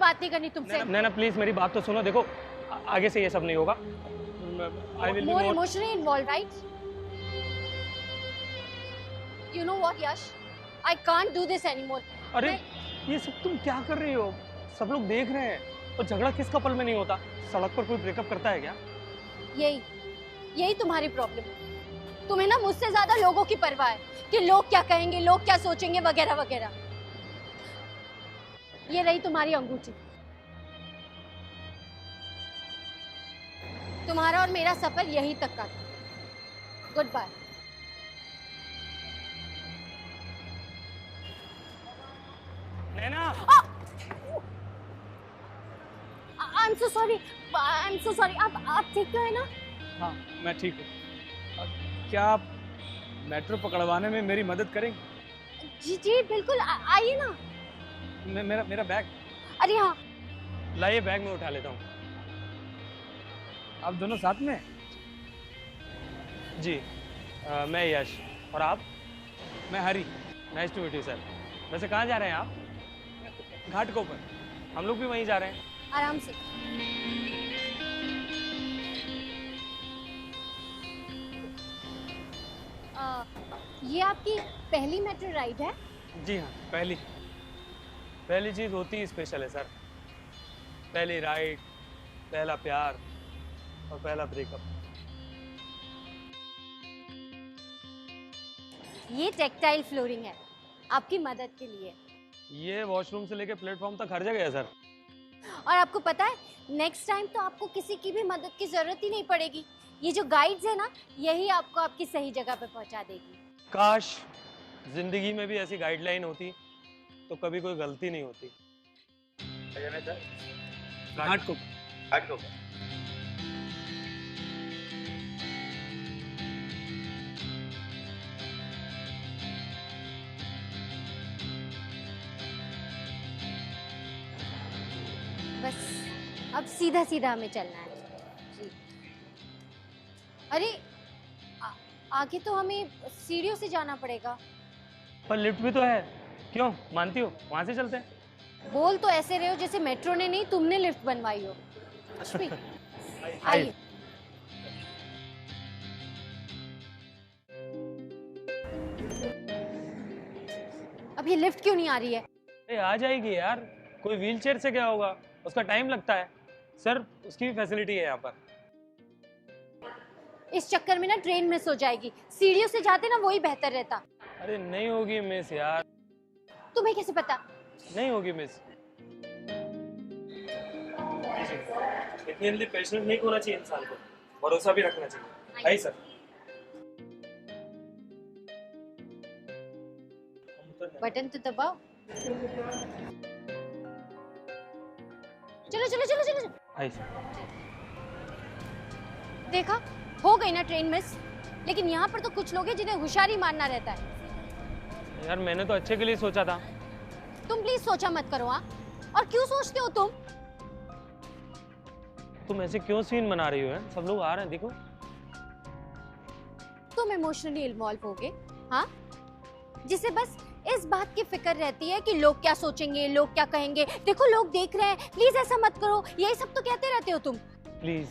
बात नहीं करनी तुमसे। नैना प्लीज मेरी बात तो सुनो, देखो आगे से ये सब नहीं होगा। I will be More more emotionally involved, right? You know what, Yash? I can't do this anymore. अरे ये सब तुम क्या कर रही हो? सब लोग देख रहे हैं। और झगड़ा किस कपल में नहीं होता? सड़क पर कोई ब्रेकअप करता है क्या? यही तुम्हारी प्रॉब्लम है। तुम्हें ना मुझसे ज्यादा लोगों की परवाह है कि लोग क्या कहेंगे, लोग क्या सोचेंगे, वगैरह वगैरह। ये रही तुम्हारी अंगूठी। तुम्हारा और मेरा सफर यहीं तक का था। Goodbye. Naina I am so sorry, I am so sorry. आप ठीक तो है ना? हाँ मैं ठीक हूँ। क्या आप मेट्रो पकड़वाने में मेरी मदद करेंगे? जी जी बिल्कुल, आइए ना। मेरा मेरा बैग। अरे हाँ, लाइए बैग में उठा लेता हूँ। आप दोनों साथ में? जी मैं यश, और आप? मैं Hari. Nice to meet you sir. वैसे कहाँ जा रहे हैं आप? घाटकोपर। हम लोग भी वहीं जा रहे हैं। आराम से। ये आपकी पहली मेट्रो राइड है? जी हाँ, पहली चीज होती ही स्पेशल है सर। पहली राइड, पहला प्यार और पहला ब्रेकअप। ये टेक्टाइल फ्लोरिंग है, आपकी मदद के लिए। ये वॉशरूम से लेके प्लेटफॉर्म तक हर जगह है सर। और आपको पता है, नेक्स्ट टाइम तो आपको किसी की भी मदद की जरूरत ही नहीं पड़ेगी। ये जो गाइड्स है ना, यही आपको आपकी सही जगह पे पहुंचा देगी। काश जिंदगी में भी ऐसी गाइडलाइन होती तो कभी कोई गलती नहीं होती। घाटकोपर। बस अब सीधा सीधा हमें चलना है। जी। अरे आगे तो हमें सीढ़ियों से जाना पड़ेगा। पर लिफ्ट भी तो है। क्यों, मानती हो? वहां से चलते हैं। बोल तो ऐसे रहे हो जैसे मेट्रो ने नहीं, तुमने लिफ्ट बनवाई हो। कुछ भी। आइए। अब ये लिफ्ट क्यों नहीं आ रही है? अरे आ जाएगी यार, कोई व्हीलचेयर से क्या होगा, उसका टाइम लगता है सर। उसकी भी फैसिलिटी है यहाँ पर। इस चक्कर में ना ट्रेन मिस हो जाएगी। सीढ़ियों से जाते ना वही बेहतर रहता। अरे नहीं होगी मिस यार। तुम्हें कैसे पता? नहीं होगी मिस। इतनी जल्दी पेशेंट नहीं होना चाहिए इंसान को, भरोसा भी रखना चाहिए। आई सर। बटन तो दबाओ। चलो चलो चलो चलो। आई सर। देखा, हो गई ना ट्रेन मिस। लेकिन यहाँ पर तो कुछ लोग हैं जिन्हें होशियारी मारना रहता है। यार मैंने तो अच्छे के लिए सोचा था। तुम प्लीज सोचा मत करो। हाँ, और क्यों सोचते हो तुम? तुम ऐसे क्यों सीन बना रही हो? है सब लोग आ रहे हैं, देखो। तुम इमोशनली इन्वॉल्व हो गए, हाँ? जिसे बस इस बात की फिक्र रहती है कि लोग क्या सोचेंगे, लोग क्या कहेंगे। देखो लोग देख रहे हैं, प्लीज ऐसा मत करो। यही सब तो कहते रहते हो तुम। प्लीज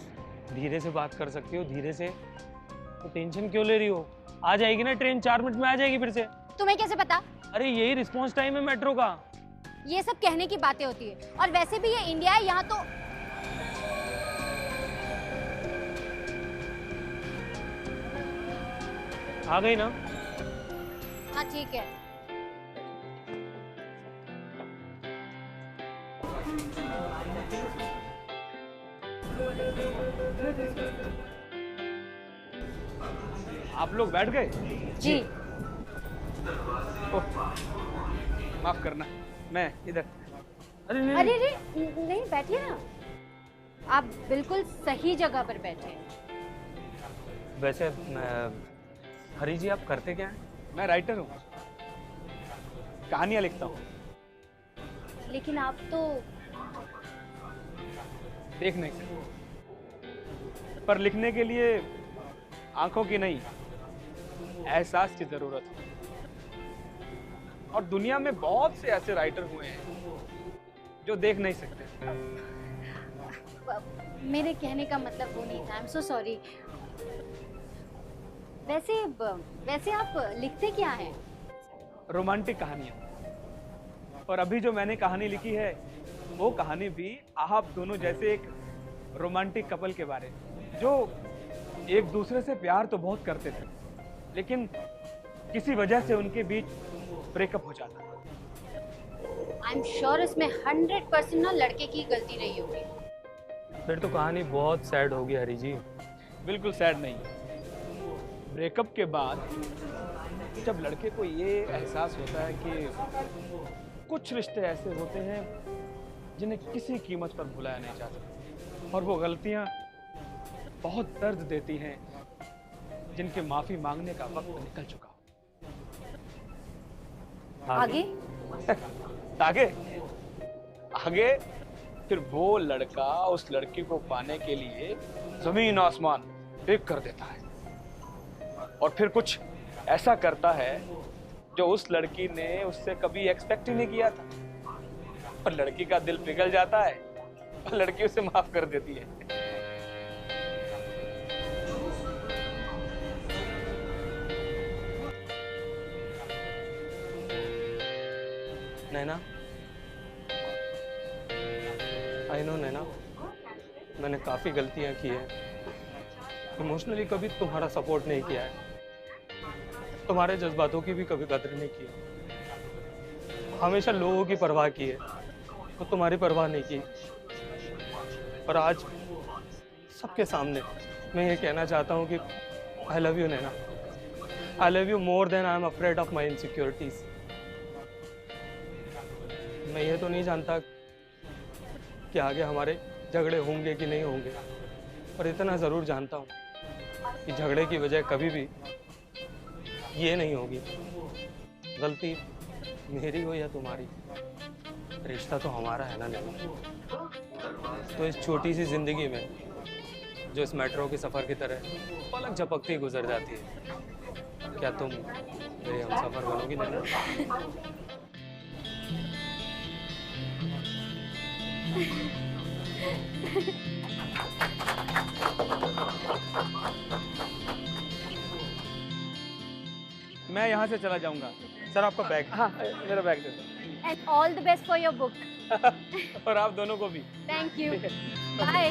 धीरे से बात कर सकती हो, धीरे से। तो टेंशन क्यों ले रही हो? आ जाएगी ना ट्रेन, 4 मिनट में आ जाएगी फिर से। तुम्हें कैसे पता? अरे यही रिस्पॉन्स टाइम है मेट्रो का। ये सब कहने की बातें होती है। और वैसे भी ये इंडिया है, यहाँ तो आ गई ना? हाँ ठीक है। आप लोग बैठ गए? जी। ओह, माफ करना, मैं इधर। अरे नहीं, अरे रे, नहीं बैठिए ना। आप बिल्कुल सही जगह पर बैठे हैं। वैसे हरी जी आप करते क्या हैं? मैं राइटर हूँ, कहानियां लिखता हूँ। लेकिन आप तो देख नहीं सकते, पर लिखने के लिए आंखों की नहीं, एहसास की जरूरत है। और दुनिया में बहुत से ऐसे राइटर हुए हैं जो देख नहीं सकते। मेरे कहने का मतलब वो नहीं था। आई एम सो सॉरी। वैसे आप लिखते क्या हैं? रोमांटिक कहानियां। और अभी जो मैंने कहानी लिखी है वो कहानी भी आप दोनों जैसे एक रोमांटिक कपल के बारे में, जो एक दूसरे से प्यार तो बहुत करते थे, लेकिन किसी वजह से उनके बीच ब्रेकअप हो जाता। आई एम श्योर इसमें 100% ना लड़के की गलती रही होगी। फिर तो कहानी बहुत सैड होगी हरी जी। बिल्कुल सैड नहीं। ब्रेकअप के बाद जब लड़के को ये एहसास होता है कि कुछ रिश्ते ऐसे होते हैं जिन्हें किसी कीमत पर भुलाया नहीं जा सकता, और वो गलतियां बहुत दर्द देती हैं जिनके माफी मांगने का वक्त निकल चुका हो। आगे? आगे आगे फिर वो लड़का उस लड़की को पाने के लिए जमीन आसमान एक कर देता है, और फिर कुछ ऐसा करता है जो उस लड़की ने उससे कभी एक्सपेक्ट ही नहीं किया था, और लड़की का दिल पिघल जाता है और लड़की उसे माफ कर देती है। नैना, आई नो नैना, मैंने काफ़ी गलतियां की हैं। इमोशनली कभी तुम्हारा सपोर्ट नहीं किया है, तुम्हारे जज्बातों की भी कभी कदर नहीं की। हमेशा लोगों की परवाह की है तो तुम्हारी परवाह नहीं की। और आज सबके सामने मैं ये कहना चाहता हूँ कि I love you Naina. I love you more than I am afraid of my insecurities. मैं ये तो नहीं जानता कि आगे हमारे झगड़े होंगे कि नहीं होंगे, पर इतना ज़रूर जानता हूँ कि झगड़े की वजह कभी भी ये नहीं होगी। गलती मेरी हो या तुम्हारी, रिश्ता तो हमारा है ना नैना। तो इस छोटी सी जिंदगी में जो इस मेट्रो के सफ़र की तरह पलक झपकती गुजर जाती है, क्या तुम मेरे हमसफर बनोगी नैना? मैं यहाँ से चला जाऊंगा। सर आपका बैग। हाँ, मेरा बैग दे दो। And all the best for your book. और आप दोनों को भी। Thank you. बाय।